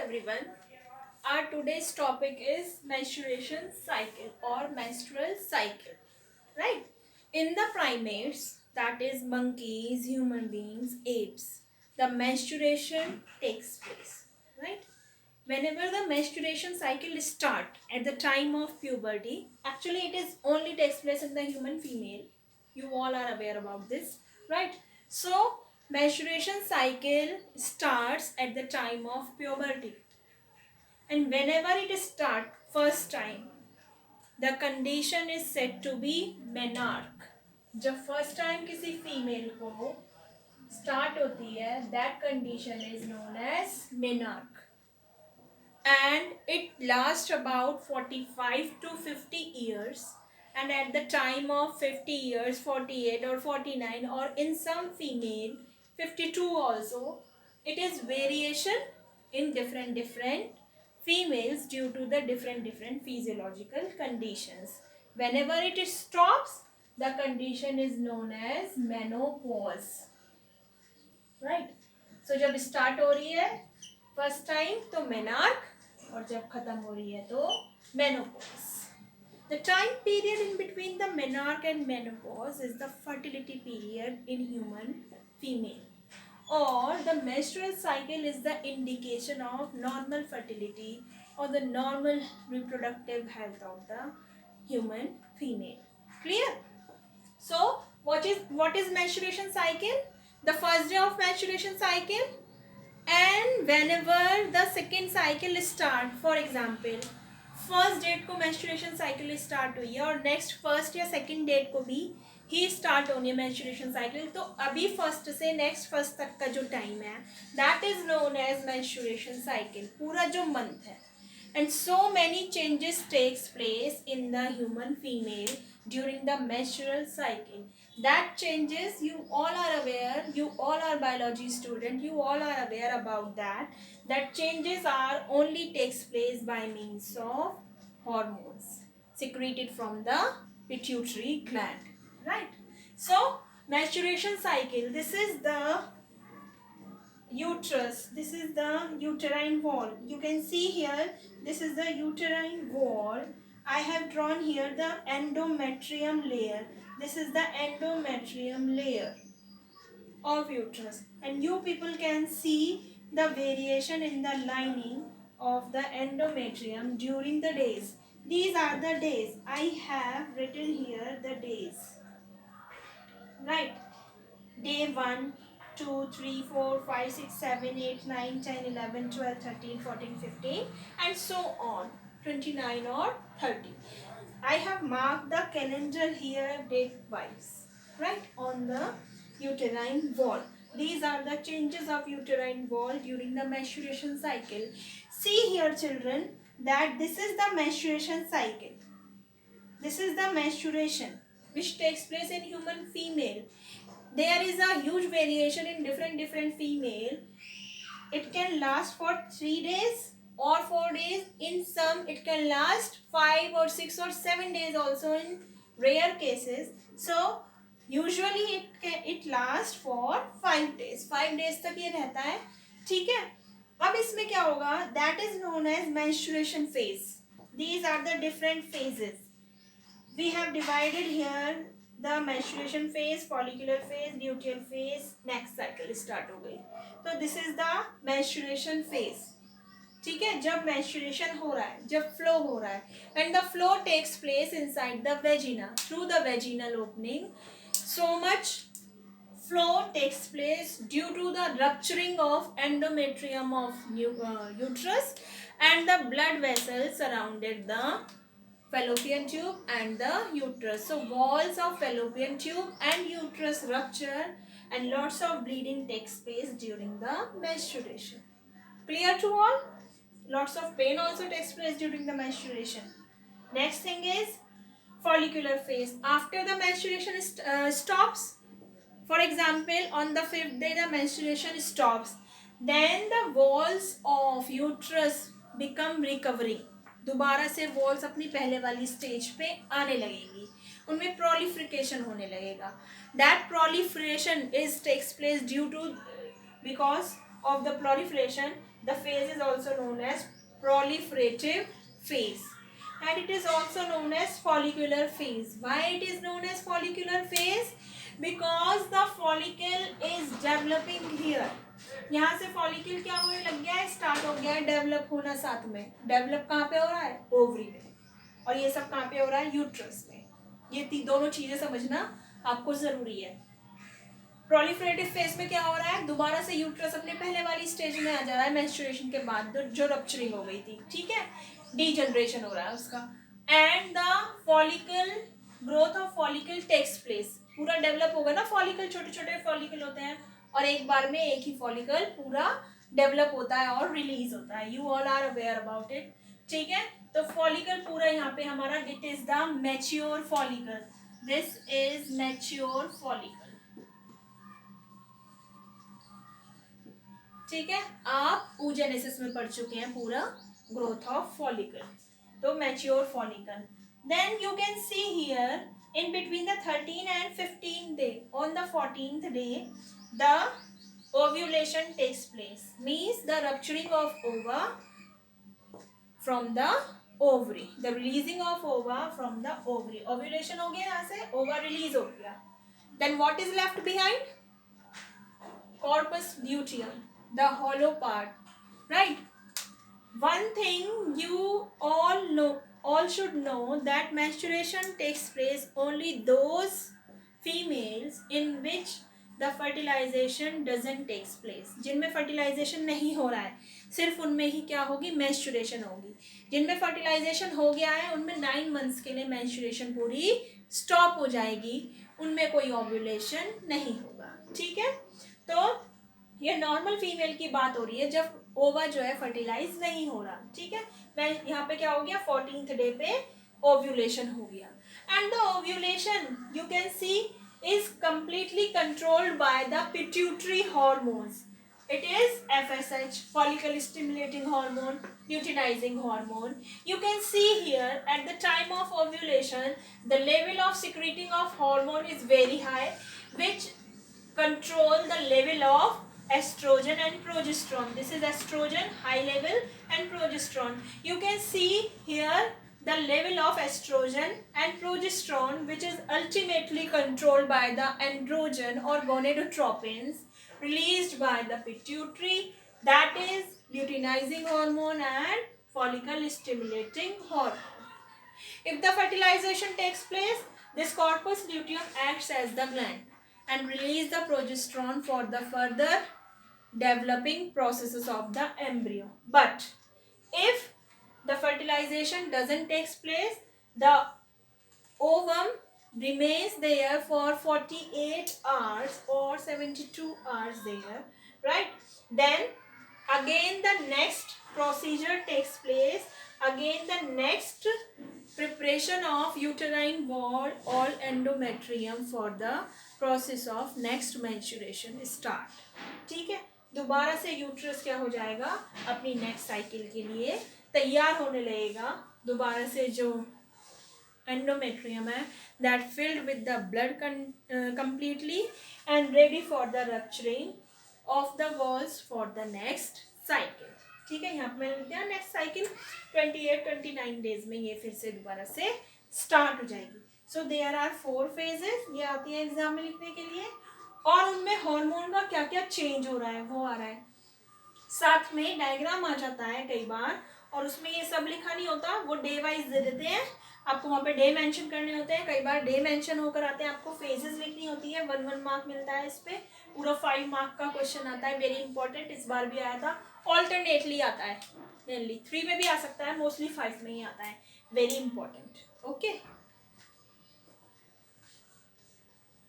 everyone. Our today's topic is menstruation cycle or menstrual cycle. Right? In the primates, that is monkeys, human beings, apes, the menstruation takes place. Right? Whenever the menstruation cycle start at the time of puberty, actually it is only takes place in the human female. You all are aware about this, right? So menstruation cycle starts at the time of puberty, and whenever it start first time, the condition is said to be menarche. जब first time किसी female को start होती है, that condition is known as menarche, and it lasts about 45 to 50 years, and at the time of 50 years, 48 or 49, or in some female 52 also, it is variation in different females due to the different physiological conditions. Whenever it stops, the condition is known as menopause, right? So जब start हो रही है first time तो menarche, और जब खत्म हो रही है तो menopause. The time period in between the menarche and menopause is the fertility period in human female, or the menstrual cycle is the indication of normal fertility or the normal reproductive health of the human female. Clear? So what is menstruation cycle? The first day of menstruation cycle, and whenever the second cycle start, for example first date को menstruation cycle start हुई है और next first या second date को भी ही start होनी है menstruation cycle, तो अभी फर्स्ट से नेक्स्ट फर्स्ट तक का जो टाइम है that is known as menstruation cycle, पूरा जो मंथ है. And so many changes takes place in the human female during the menstrual cycle. That changes, you all are aware, you all are biology student, you all are aware about that. That changes are only takes place by means of hormones secreted from the pituitary gland, right? So menstruation cycle, this is the uterus, this is the uterine wall. You can see here, this is the uterine wall. I have drawn here the endometrium layer. This is the endometrium layer of uterus, and you people can see the variation in the lining of the endometrium during the days. These are the days. I have written here the days, right? Day 1, 2, 3, 4, 5, 6, 7, 8, 9, 10, 11, 12, 13, 14, 15, and so on, 29 or 30. I have marked the calendar here date wise, right, on the uterine wall. These are the changes of uterine wall during the menstruation cycle. See here children, that this is the menstruation cycle. This is the menstruation which takes place in human female. There is a huge variation in different female. It can last for 3 days or 4 days. In some it can last 5 or 6 or 7 days also in rare cases. So usually it lasts for 5 days. 5 days तक ये रहता है, ठीक है. अब इसमें क्या होगा? That is known as menstruation phase. These are the different phases. We have divided here the menstruation phase, follicular phase, luteal phase, next cycle start हो गई. तो this is the menstruation phase. ठीक है, जब menstruation हो रहा है, जब flow हो रहा है, and the flow takes place inside the vagina through the vaginal opening. So much flow takes place due to the rupturing of endometrium of uterus, and the blood vessels surrounded the fallopian tube and the uterus. So walls of fallopian tube and uterus rupture, and lots of bleeding takes place during the menstruation. Clear to all? Lots of pain also takes place during the menstruation. Next thing is follicular phase. After the menstruation stops, for example on the 5th day the menstruation stops, then the walls of uterus become recovering. दोबारा से walls अपनी पहले वाली stage पे आने लगेगी, उनमें proliferation होने लगेगा. That proliferation is takes place due to because of the proliferation, the phase is also known as proliferative phase, and it is also known as follicular phase. Why it is known as follicular phase? Because the follicle is developing here. यहाँ से follicle क्या होने लग गया है, start हो गया है डेवलप होना. साथ में डेवलप कहाँ पे हो रहा है, ओवरी में, और ये सब कहाँ पे हो रहा है, यूट्रस में. ये दोनों चीजें समझना आपको जरूरी है. प्रोलिफरेटिव फेज में क्या हो रहा है, दोबारा से यूट्रस अपने पहले वाली स्टेज में आ जा रहा है मेंस्ट्रुएशन के बाद, जो रप्चरिंग हो गई थी. ठीक है, डीजनरेशन हो रहा है उसका. And the follicle growth of follicle takes place. पूरा डेवलप होगा ना फॉलिकल, छोटे छोटे फॉलिकल होते हैं और एक बार में एक ही फॉलिकल पूरा डेवलप होता है और रिलीज होता है. You all are aware about it. ठीक है, तो फॉलिकल पूरा यहाँ पे हमारा, it is the mature follicle. This is mature follicle. ठीक है, आप oogenesis में पढ़ चुके हैं पूरा ग्रोथ ऑफ फॉलिकल. तो mature follicle. Then you can see here in between the 13 and 15 day, on the 14th day the ovulation takes place, means the rupturing of ova from the ovary, the releasing of ova from the ovary. Ovulation हो गया, यहाँ से ova release हो गया. Then what is left behind? Corpus luteum, the hollow part, right? One thing you all should know, that menstruation takes place only those females in which the fertilization doesn't takes place. जिनमें fertilization नहीं हो रहा है, सिर्फ उनमें ही क्या होगी, menstruation होगी. जिनमें fertilization हो गया है उनमें 9 months के लिए menstruation पूरी stop हो जाएगी, उनमें कोई ovulation नहीं होगा. ठीक है, तो ये नॉर्मल फीमेल की बात हो रही है जब ओवा जो है फर्टिलाइज नहीं हो रहा. ठीक है, मैं यहाँ पे क्या हो गया, 14th डे पे ओव्यूलेशन हो गया. And the ovulation you can C is completely controlled by the pituitary hormones. It is FSH, follicle stimulating hormone, luteinizing hormone. You can see here at the time of ovulation, the level of secreting of hormone is very high, which control the level of estrogen and progesterone. This is estrogen, high level, and progesterone. You can see here the level of estrogen and progesterone, which is ultimately controlled by the androgen or gonadotropins released by the pituitary, that is luteinizing hormone and follicle stimulating hormone. If the fertilization takes place, this corpus luteum acts as the gland and release the progesterone for the further developing processes of the embryo. But if the fertilization doesn't take place, the ovum remains there for 48 hours or 72 hours there, right? Then again the next procedure takes place. Again the next preparation of uterine wall or endometrium for the process of next menstruation start. ठीक है, दोबारा से uterus क्या हो जाएगा, अपनी next cycle के लिए तैयार होने लगेगा. दोबारा से जो endometrium है, that filled with the blood completely and ready for the rupturing of the walls for the next cycle. ठीक है, यहाँ पे मैंने लिख दिया नेक्स्ट साइकिल 28-29 डेज में ये फिर से दोबारा से स्टार्ट हो जाएगी. सो देयर आर 4 फेजेस, ये आती है एग्जाम में लिखने के लिए, और उनमें हार्मोन का क्या क्या चेंज हो रहा है वो आ रहा है. साथ में डायग्राम आ जाता है कई बार, और उसमें ये सब लिखा नहीं होता, वो डे वाइज दे देते हैं आपको, वहाँ पे डे मेंशन करने होते हैं. कई बार डे मेंशन होकर आते हैं, आपको फेजेस लिखनी होती है. 1 मार्क मिलता है इस पे. पूरा 5 मार्क का क्वेश्चन आता है, वेरी इंपॉर्टेंट. इस बार भी आया था, ऑल्टरनेटली आता है, मेनली 3 में भी आ सकता है, मोस्टली 5 में ही आता है. Very important. ओके.